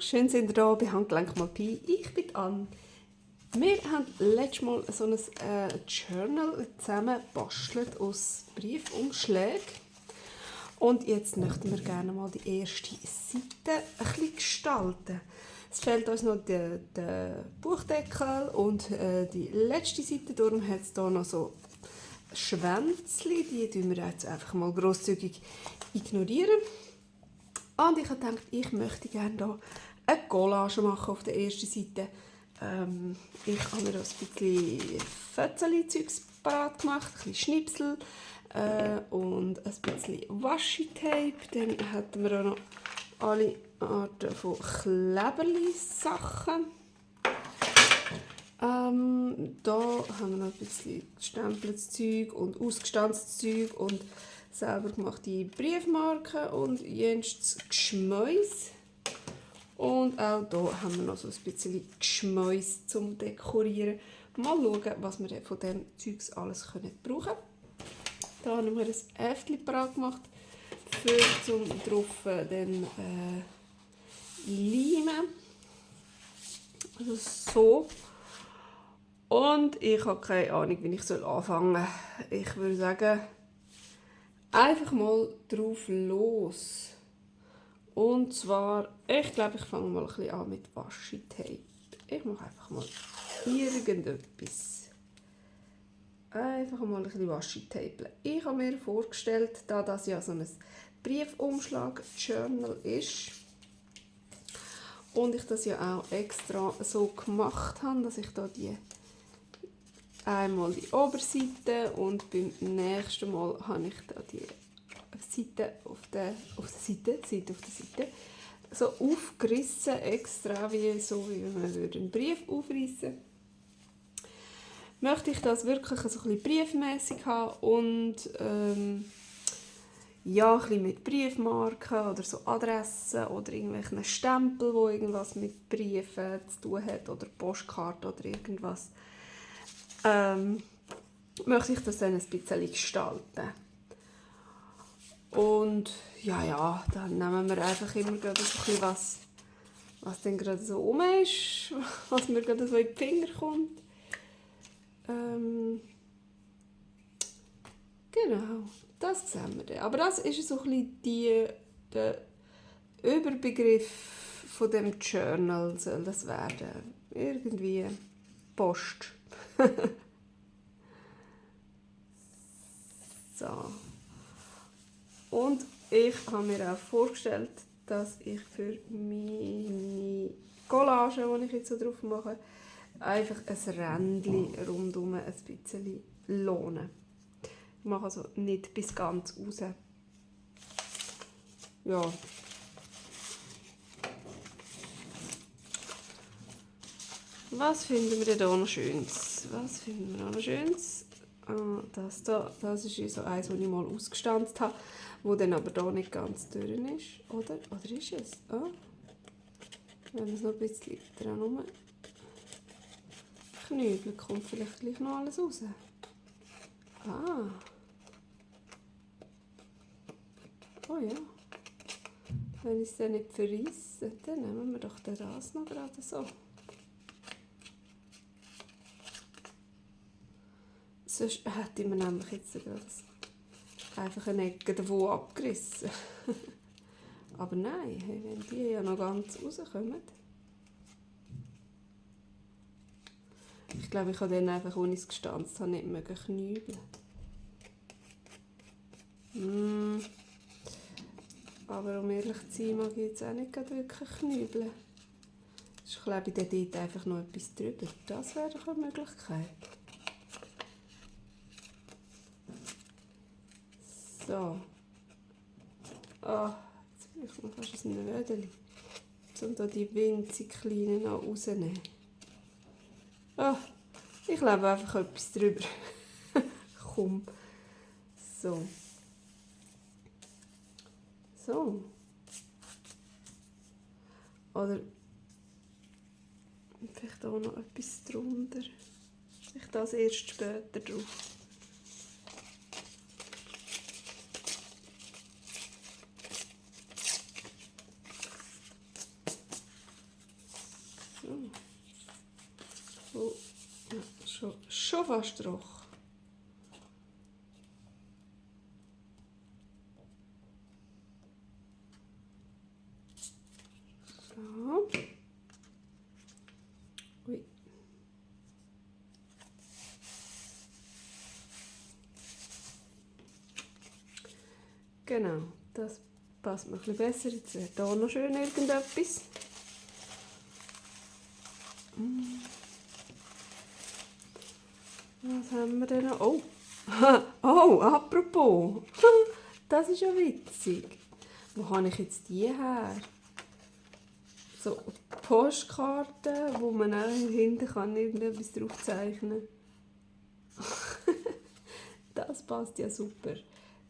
schön sind ihr da bei Handgelenk mal Pi. Ich bin Anne. Wir haben letztes Mal so ein Journal zusammen gebastelt aus Briefumschlägen. Und jetzt möchten wir gerne mal die erste Seite ein bisschen gestalten. Es fehlt uns noch der Buchdeckel und die letzte Seite. Darum hat es hier noch so Schwänzchen. Die tun wir jetzt einfach mal grosszügig ignorieren. Und ich habe gedacht, ich möchte gerne hier eine Collage machen auf der ersten Seite. Ich habe mir ein bisschen Fötzeli-Zeugs parat gemacht, ein bisschen Schnipsel und ein bisschen Washi-Tape. Dann hätten wir auch noch alle Arten von Kleberli-Sachen. Da haben wir noch ein bisschen gestempeltes Zeug und ausgestanztes Zeug und selber gemachte Briefmarken und jenstes Geschmäus. Und auch hier haben wir noch so ein bisschen Geschmäus zum Dekorieren. Mal schauen, was wir von diesem Zeugs alles brauchen können. Da haben wir ein Heftchen parat gemacht, zum drauf dann leimen. Also so. Und ich habe keine Ahnung, wie ich anfangen soll. Ich würde sagen, einfach mal drauf los. Und zwar, ich glaube, ich fange mal ein bisschen an mit Washi-Tape. Ich mache einfach mal irgendetwas. Einfach mal ein bisschen Washi-Tape. Ich habe mir vorgestellt, da das ja so ein Briefumschlag-Journal ist und ich das ja auch extra so gemacht habe, dass ich da einmal die Oberseite und beim nächsten Mal habe ich da die Seite auf der Seite so aufgerissen, extra wie man einen Brief aufreißen. Möchte ich das wirklich so ein bisschen briefmäßig haben und ja, ein bisschen mit Briefmarken oder so Adressen oder irgendwelchen Stempel, wo irgendwas mit Briefen zu tun hat oder Postkarten oder irgendwas, möchte ich das dann ein bisschen gestalten. Und ja, dann nehmen wir einfach immer gerade so ein bisschen was dann gerade so rum ist, was mir gerade so in die Finger kommt. Genau, das sehen wir dann. Aber das ist so ein bisschen der Überbegriff von dem Journal soll das werden. Irgendwie Post. So. Und ich habe mir auch vorgestellt, dass ich für meine Collage, die ich jetzt so drauf mache, einfach ein Rändchen rundherum ein bisschen lohne. Ich mache also nicht bis ganz raus. Ja. Was finden wir denn da noch Schönes? Das ist so eins, das ich mal ausgestanzt habe, wo dann aber da nicht ganz durch ist. Oder ist es? Oh. Wenn es noch ein bisschen dran rum knübelt, kommt vielleicht gleich noch alles raus. Ah. Oh ja. Wenn ich es dann nicht verreisse, dann nehmen wir doch das noch gerade so. Sonst hätte man nämlich jetzt gerade einfach eine Ecke davon abgerissen. Aber nein, wenn die ja noch ganz rauskommen. Ich glaube, ich habe dann einfach, ohne es gestanzt habe, nicht mehr knübeln. Aber um ehrlich zu sein, mag ich jetzt auch nicht wirklich knübeln. Ich glaube, ich dort einfach noch etwas drüber. Das wäre doch eine Möglichkeit. So. Jetzt will ich noch fast ein Nödeli. Um da die winzig kleinen noch rauszunehmen. Ich lebe einfach etwas drüber. Komm. So. Oder vielleicht auch noch etwas drunter. Ich das erst später drauf. schon fast trocken. So. Ui. Genau, das passt mir ein bisschen besser. Jetzt wäre hier noch schön irgendetwas. Was haben wir denn noch? Oh, oh, apropos. Das ist ja witzig. Wo habe ich jetzt die her? So Postkarten, wo man auch hinten kann irgendetwas drauf zeichnen kann. Das passt ja super.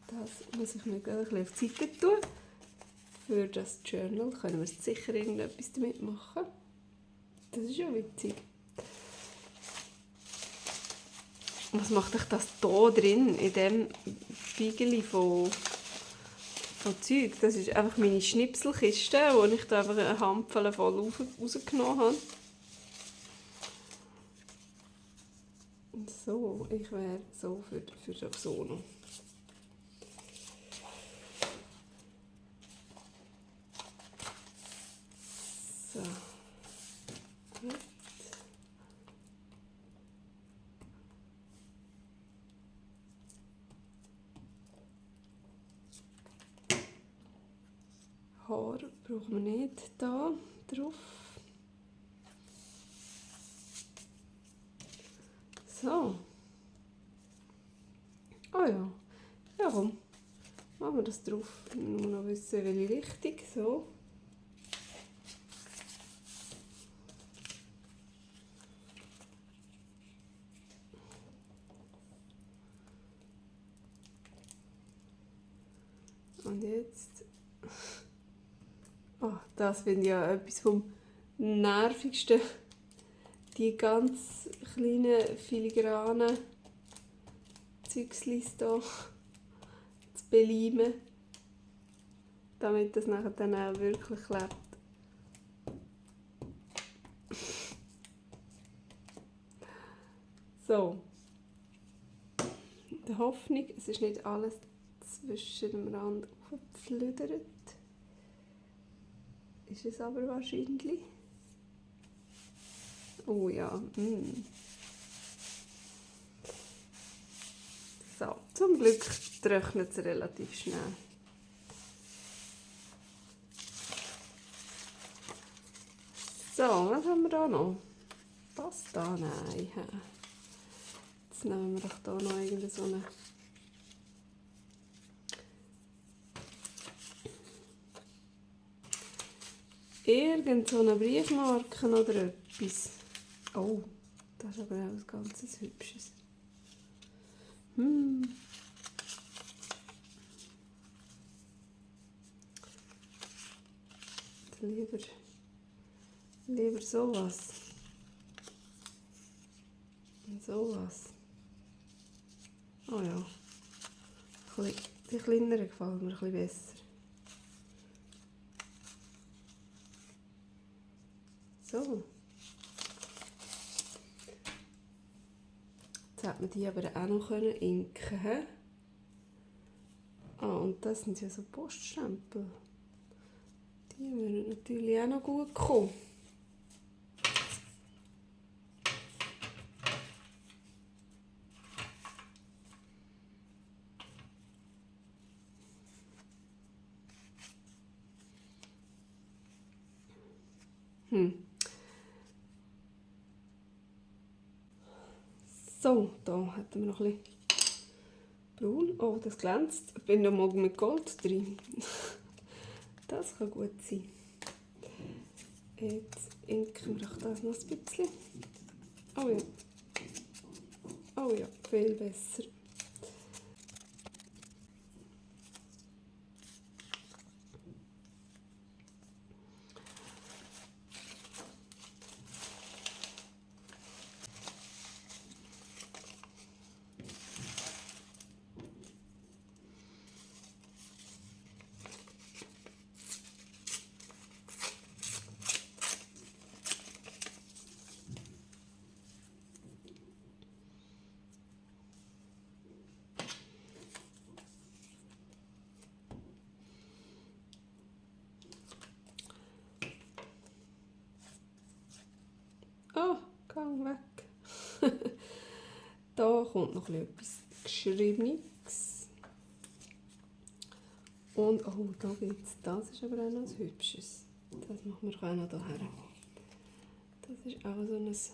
Das muss ich mir gleich ein bisschen auf die Seite tun. Für das Journal können wir sicher irgendetwas damit machen. Das ist ja witzig. Was macht euch das hier drin, in diesem Spiegel von Zeug? Das ist einfach meine Schnipselkiste, wo ich da einfach eine Handvoll voll rausgenommen habe. So, ich wäre so für so noch. So. Haar brauchen wir nicht da drauf. So. Oh ja. Ja, komm. Machen wir das drauf. Nur noch wissen, welche Richtung. So. Und jetzt. Oh, das finde ich ja etwas vom Nervigsten. Die ganz kleinen filigranen Zeugslis hier zu beleimen, damit das nachher dann auch wirklich klebt. So. In der Hoffnung, es ist nicht alles zwischen dem Rand aufgeflüdert. Ist es aber wahrscheinlich. Oh ja. So, zum Glück trocknet es relativ schnell. So, was haben wir da noch? Pasta? Nein. Jetzt nehmen wir doch hier noch irgendeine so eine Briefmarke oder etwas. Oh, das ist aber auch ein ganz hübsches. Lieber sowas. Und sowas. Oh ja. Die kleineren gefallen mir ein bisschen besser. So. Jetzt hätte man die aber auch noch inken können. Ah, und das sind ja so Poststempel. Die würden natürlich auch noch gut kommen. So, da hätten wir noch ein bisschen braun. Oh, das glänzt. Ich bin noch mal mit Gold drin. Das kann gut sein. Jetzt inken wir das noch ein bisschen. Oh ja. Oh ja, viel besser. Gang weg. Da kommt noch etwas Geschriebenes. Und, oh, da gibt es, das ist aber auch noch ein hübsches. Das machen wir auch noch hierher. Das ist auch so ein, das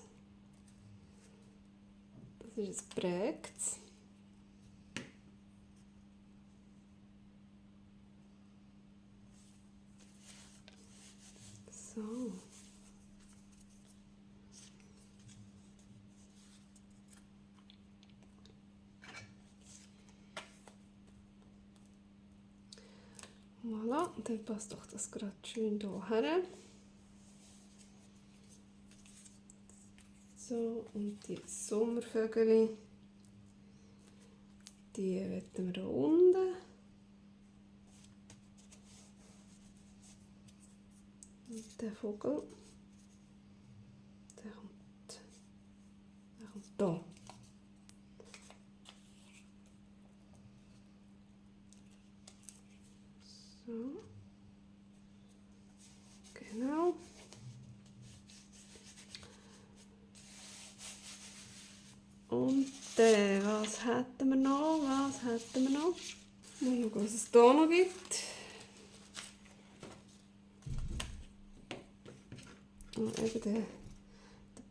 ist ein Prägtes. So. Voilà, dann passt doch das gerade schön hier her. So, und die Sommervögel, die wetten wir hier unten. Und der Vogel, der kommt hier. So. Genau. Und was hätten wir noch? Mal schauen, was es hier noch gibt. Und eben der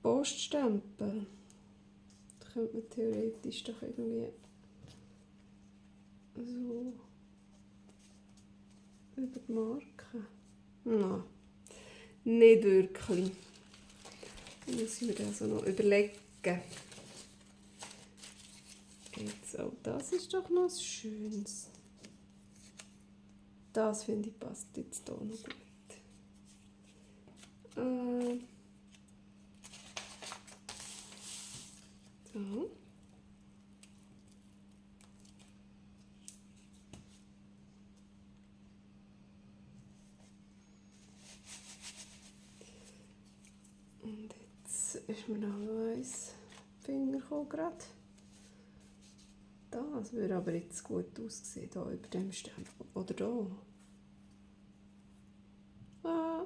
Poststempel. Da könnte man theoretisch doch irgendwie so über die Marke. Nein, nicht wirklich. Da muss ich mir das also noch überlegen. Jetzt, oh, das ist doch noch was Schönes. Das finde ich passt jetzt hier noch gut. So. Und jetzt ist mir noch ein Finger gekommen gerade. Das würde aber jetzt gut aussehen, hier über dem Stempel. Oder hier. Ah.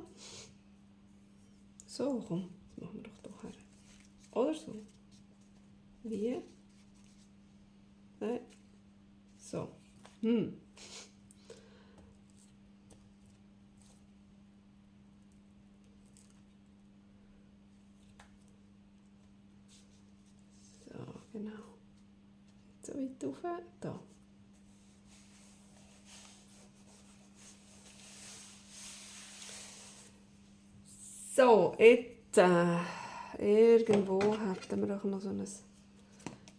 So, komm, das machen wir doch hier. Oder so. Wie? Nein. So. So, genau. So weit rauf. Da. So, jetzt irgendwo hätten wir auch noch so ein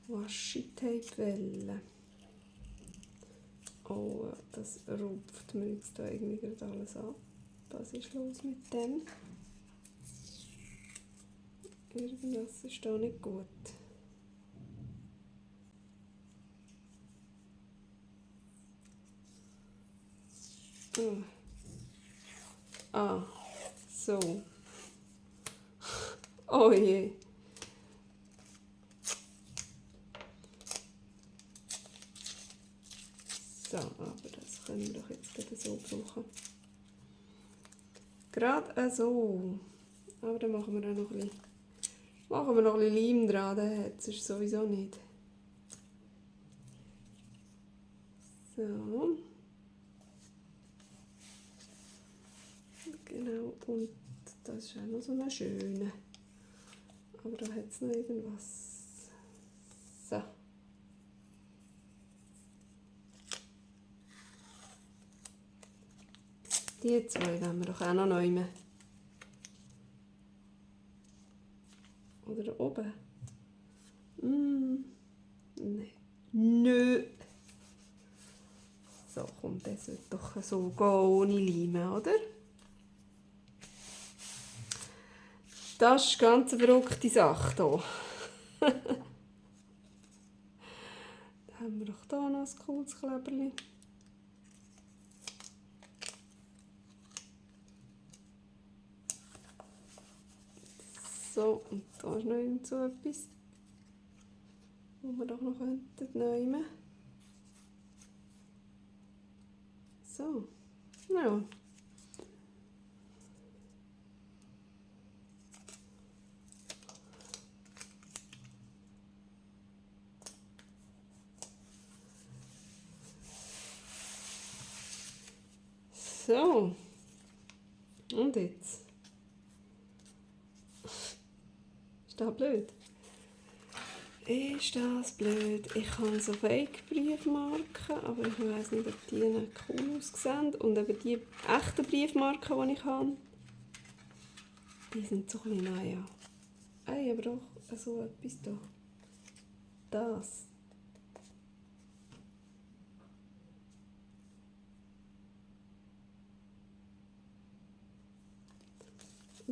Washi-Tape-Welle. Oh, das rupft mir jetzt da irgendwie gerade alles ab. Was ist los mit dem? Irgendwas ist da nicht gut. Ah, so. Oh je. So, aber das können wir doch jetzt gerade so brauchen. Gerade so. Aber dann machen wir auch noch ein bisschen Leim dran, den hat es sowieso nicht. So. Genau, und das ist auch noch so eine schöne. Aber da hat es noch irgendwas. So. Die zwei wollen wir doch auch noch nehmen. Oder da oben. Nein. Nö. So, komm, das wird doch so gehen ohne Leim, oder? Das ist ganz eine verrückte Sache hier. Dann haben wir doch hier noch ein cooles Kleberli. So, und da ist noch irgend so etwas, wo wir doch noch nehmen. So, ja. So. Und jetzt? Ist das blöd? Ist das blöd? Ich habe so Fake-Briefmarken, aber ich weiss nicht, ob die cool aussehen. Und eben die echten Briefmarken, die ich habe, die sind so ein bisschen, naja. Ey, aber doch so etwas da. Das.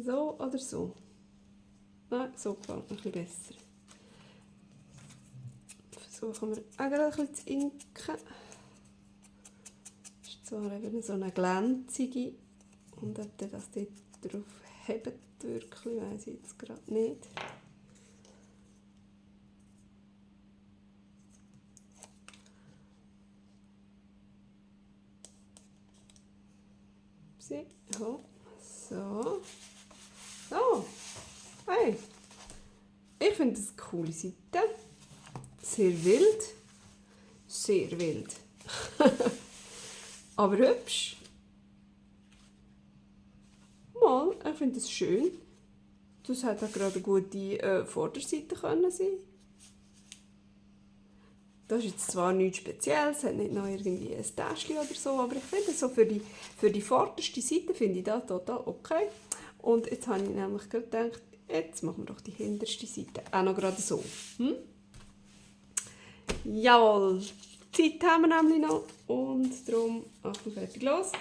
So oder so? Nein, so gefällt mir ein bisschen besser. Versuchen wir auch ein bisschen zu inken. Das ist zwar eben so eine glänzige und ob der das dort drauf hebt, wirklich, weiss ich jetzt gerade nicht. Ja, so. So. Hey. Ich finde das eine coole Seite. Sehr wild. Sehr wild. Aber hübsch. Mal, ich finde es schön. Das hätte auch gerade eine gute Vorderseite können sein. Das ist jetzt zwar nichts Spezielles, es hat nicht noch irgendwie ein Täschchen oder so, aber ich finde so für die vorderste Seite finde ich das total okay. Und jetzt habe ich nämlich gerade gedacht, jetzt machen wir doch die hinterste Seite auch noch gerade so. Jawohl, Zeit haben wir nämlich noch und darum, Achtung, fertig, los.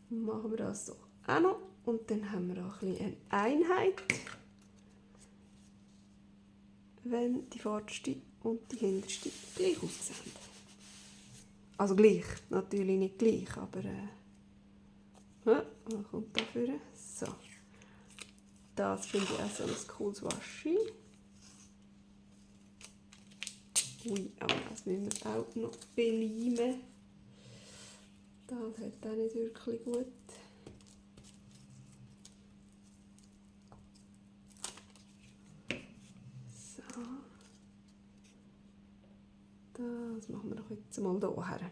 Machen wir das so auch noch und dann haben wir auch ein bisschen eine Einheit, wenn die vorderste und die hinterste gleich aussehen. Also gleich, natürlich nicht gleich, aber was kommt da für? So. Das finde ich auch so ein cooles Waschi. Ui, aber das müssen wir auch noch beleimen. Das hat auch nicht wirklich gut. So. Das machen wir doch jetzt mal hier her.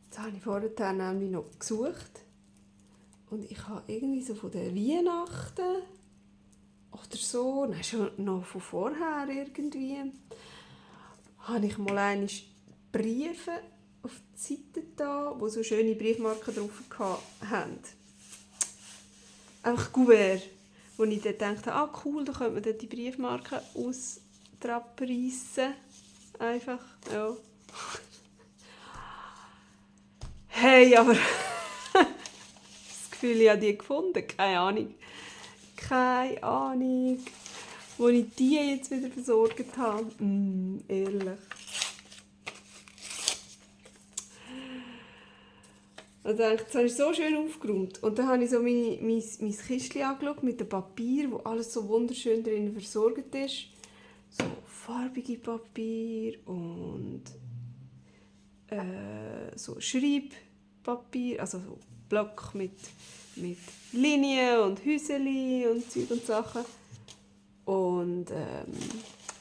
Jetzt habe ich vorher nämlich noch gesucht und ich habe irgendwie so von der Weihnachten oder so, nein, schon noch von vorher irgendwie, habe ich mal einmal Briefe auf die Seite da, wo so schöne Briefmarken drauf hatten. Einfach Kuvert, wo ich dann dachte, cool, da könnte man dann die Briefmarken austraprissen. Einfach, ja. Hey, aber das Gefühl, ich habe die gefunden, keine Ahnung. Keine Ahnung, wo ich die jetzt wieder versorgt habe. Ehrlich. Und dachte, jetzt habe ich so schön aufgeräumt. Und dann habe ich so mein Kistchen angeschaut mit dem Papier, wo alles so wunderschön drin versorgt ist. So farbige Papier und so Schreibpapier, also so Block mit Linien und Häuseli und Zeug und Sachen. Und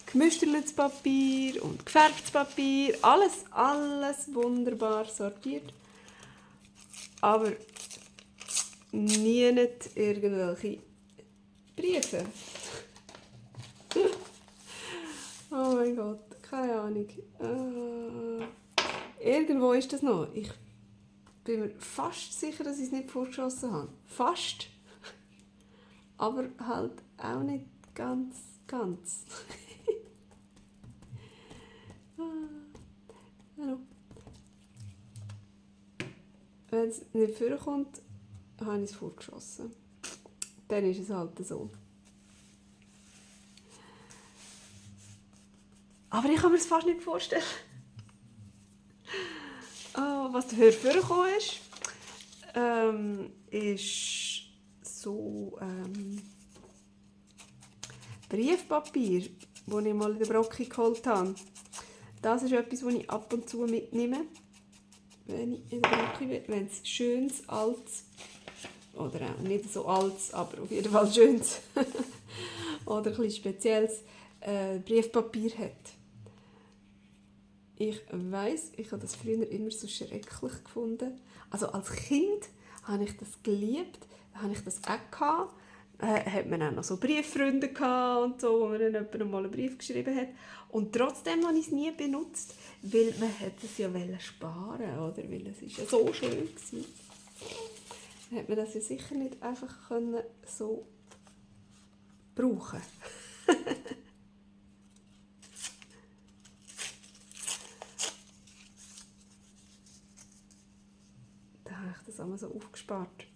gemüstertes Papier und gefärbtes Papier. Alles wunderbar sortiert. Aber nie nicht irgendwelche Briefe. Oh mein Gott, keine Ahnung. Irgendwo ist das noch. Ich bin mir fast sicher, dass ich es nicht vorgeschossen habe. Fast. Aber halt auch nicht ganz. Hallo. Wenn es nicht vorkommt, habe ich es vorgeschossen. Dann ist es halt so. Aber ich kann mir das fast nicht vorstellen. Was dafür vorgekommen ist so Briefpapier, das ich mal in der Brocki geholt habe. Das ist etwas, das ich ab und zu mitnehme, wenn ich in der Brocki bin, wenn es schönes, altes, oder auch nicht so altes, aber auf jeden Fall schönes oder ein bisschen spezielles Briefpapier hat. Ich weiss, ich habe das früher immer so schrecklich gefunden. Also als Kind habe ich das geliebt, da habe ich das auch gehabt. Hat man auch noch so Brieffreunde gehabt und so, wo man dann jemandem mal einen Brief geschrieben hat. Und trotzdem habe ich es nie benutzt, weil man es ja sparen oder weil es ist ja so schön war. Dann hat man das ja sicher nicht einfach können so brauchen. Da habe ich das einmal so aufgespart.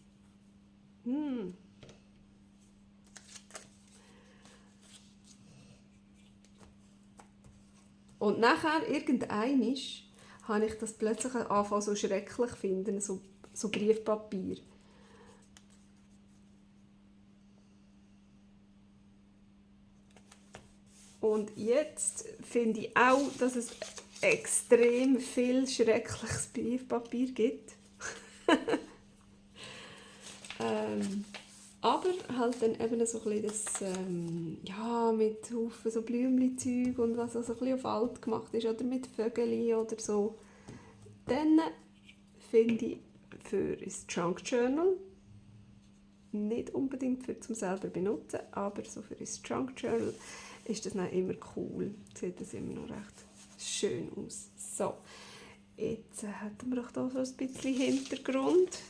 Und nachher, irgendeinmal, habe ich das plötzlich angefangen so schrecklich zu finden, so Briefpapier. Und jetzt finde ich auch, dass es extrem viel schreckliches Briefpapier gibt. Aber halt dann eben so ein bisschen das, ja, mit Haufen so Blümchen-Zeug und was also ein bisschen auf alt gemacht ist oder mit Vögeli oder so. Dann finde ich für das Junk Journal, nicht unbedingt für zum selber benutzen, aber so für das Junk Journal ist das dann immer cool. Sieht das immer noch recht schön aus. So, jetzt hätten wir doch da so ein bisschen Hintergrund.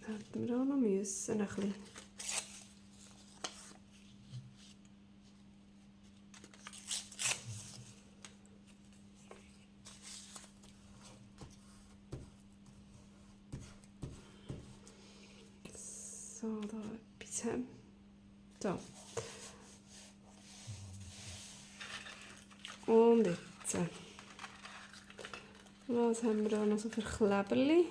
Hätten wir auch noch müssen, ein bisschen. So, da etwas haben. So. Und jetzt. Was haben wir da noch so für Kleberli?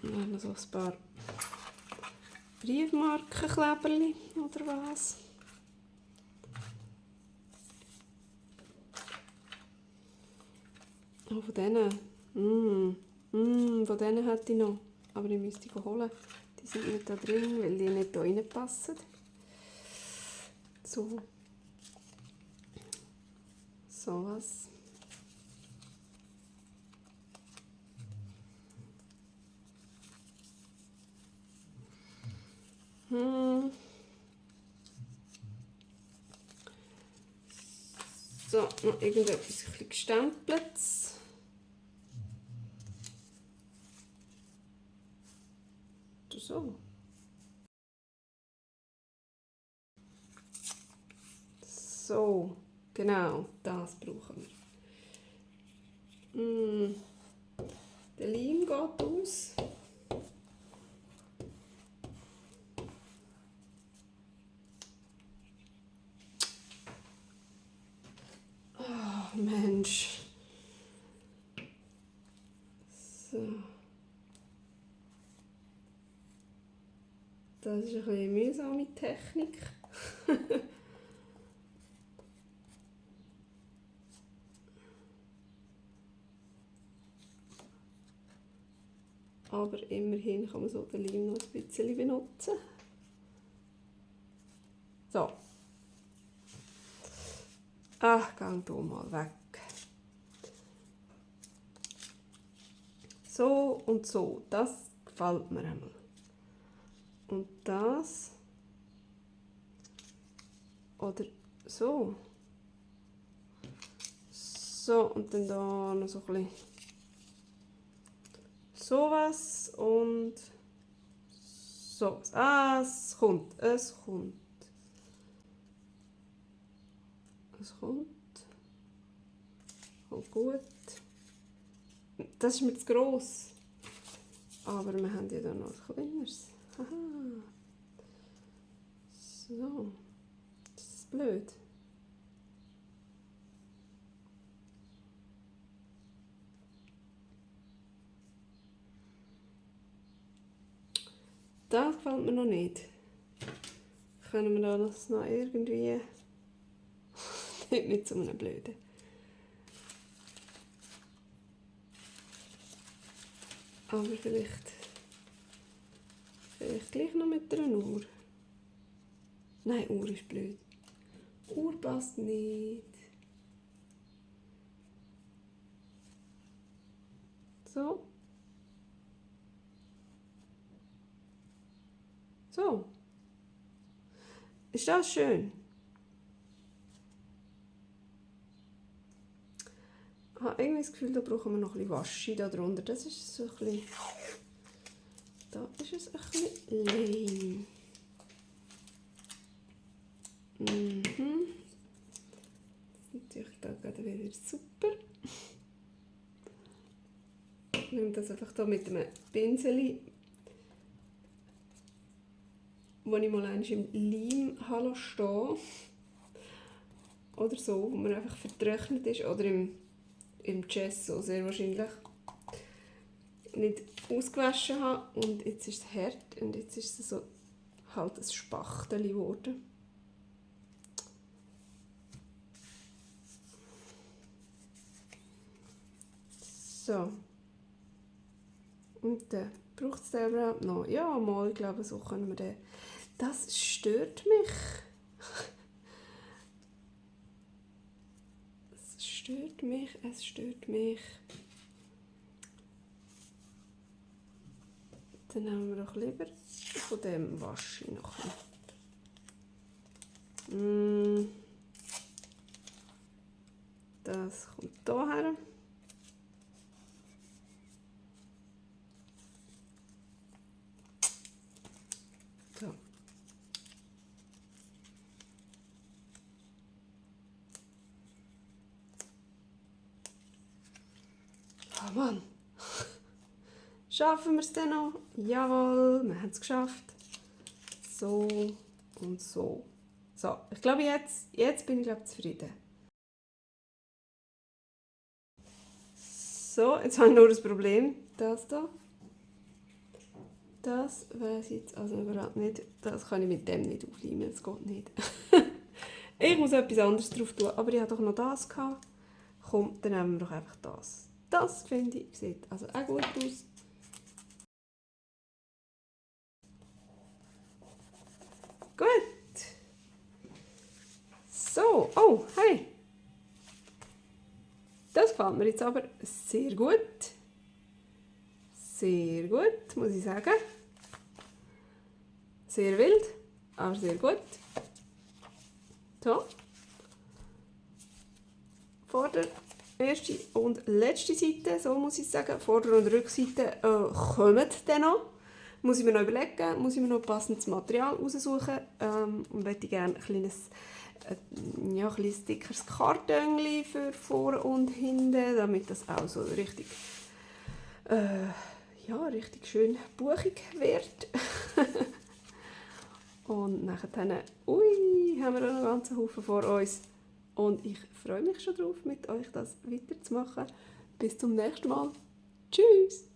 Noch so ein paar Briefmarkenkleberli oder was? Oh, von denen. Von denen hätte ich noch. Aber ich müsste die holen. Die sind nicht da drin, weil die nicht da reinpassen. So. So was. So, noch irgendetwas ein bisschen gestempeltes. So. So, genau, das brauchen wir. Der Leim geht aus. Oh, Mensch. So. Das ist ein bisschen eine mühsame Technik. Aber immerhin kann man so den Leim noch ein bisschen benutzen. So. Ach, geh hier mal weg. So und so, das gefällt mir einmal. Und das. Oder so. So, und dann da noch so ein bisschen sowas und sowas. Ah, es kommt. Es kommt. Kommt gut. Das ist mir zu gross. Aber wir haben ja da noch ein kleineres. Aha. So. Das ist blöd. das gefällt mir noch nicht. Können wir das noch irgendwie... nicht so einem Blöden. Aber vielleicht gleich noch mit einer Uhr. Nein, Uhr ist blöd. Uhr passt nicht. So. So. Ist das schön? Ich habe irgendwie das Gefühl, da brauchen wir noch ein bisschen Waschi darunter. Das ist so ein bisschen... Da ist es ein bisschen lame. Mhm. Das ist natürlich da gerade wieder super. Ich nehme das einfach hier mit einem Pinsel, wo ich mal einmal im Leim stehen oder so, wo man einfach vertrocknet ist, oder im Gesso sehr wahrscheinlich nicht ausgewaschen habe und jetzt ist es hart und jetzt ist es so halt ein Spachtel geworden. So. Und dann braucht es den überhaupt noch? Ja, mal, ich glaube, so können wir den... Das stört mich. Es stört mich. Dann nehmen wir doch lieber von dem Waschi noch. Das kommt hier her. So. Oh Mann. Schaffen wir es denn noch? Jawohl, wir haben es geschafft. So und so. So, ich glaube jetzt bin ich zufrieden. So, jetzt habe ich nur das Problem. Das da. Das weiß ich jetzt also überhaupt nicht. Das kann ich mit dem nicht aufleimen, das geht nicht. Ich muss etwas anderes drauf tun, aber ich hatte doch noch das gehabt. Komm, dann nehmen wir doch einfach das. Das, finde ich, sieht also auch gut aus. Gut. So, oh, hey. Das gefällt mir jetzt aber sehr gut. Sehr gut, muss ich sagen. Sehr wild, aber sehr gut. So. Vorder-, erste und letzte Seite, so muss ich sagen. Vorder- und Rückseite kommen dann noch. Muss ich mir noch überlegen, muss ich mir noch passendes Material raussuchen und möchte gerne ein kleines dickeres Kartönchen für vor und hinten, damit das auch so richtig, richtig schön buchig wird. Und nachher haben wir noch einen ganzen Haufen vor uns. Und ich freue mich schon drauf, mit euch das weiterzumachen. Bis zum nächsten Mal. Tschüss!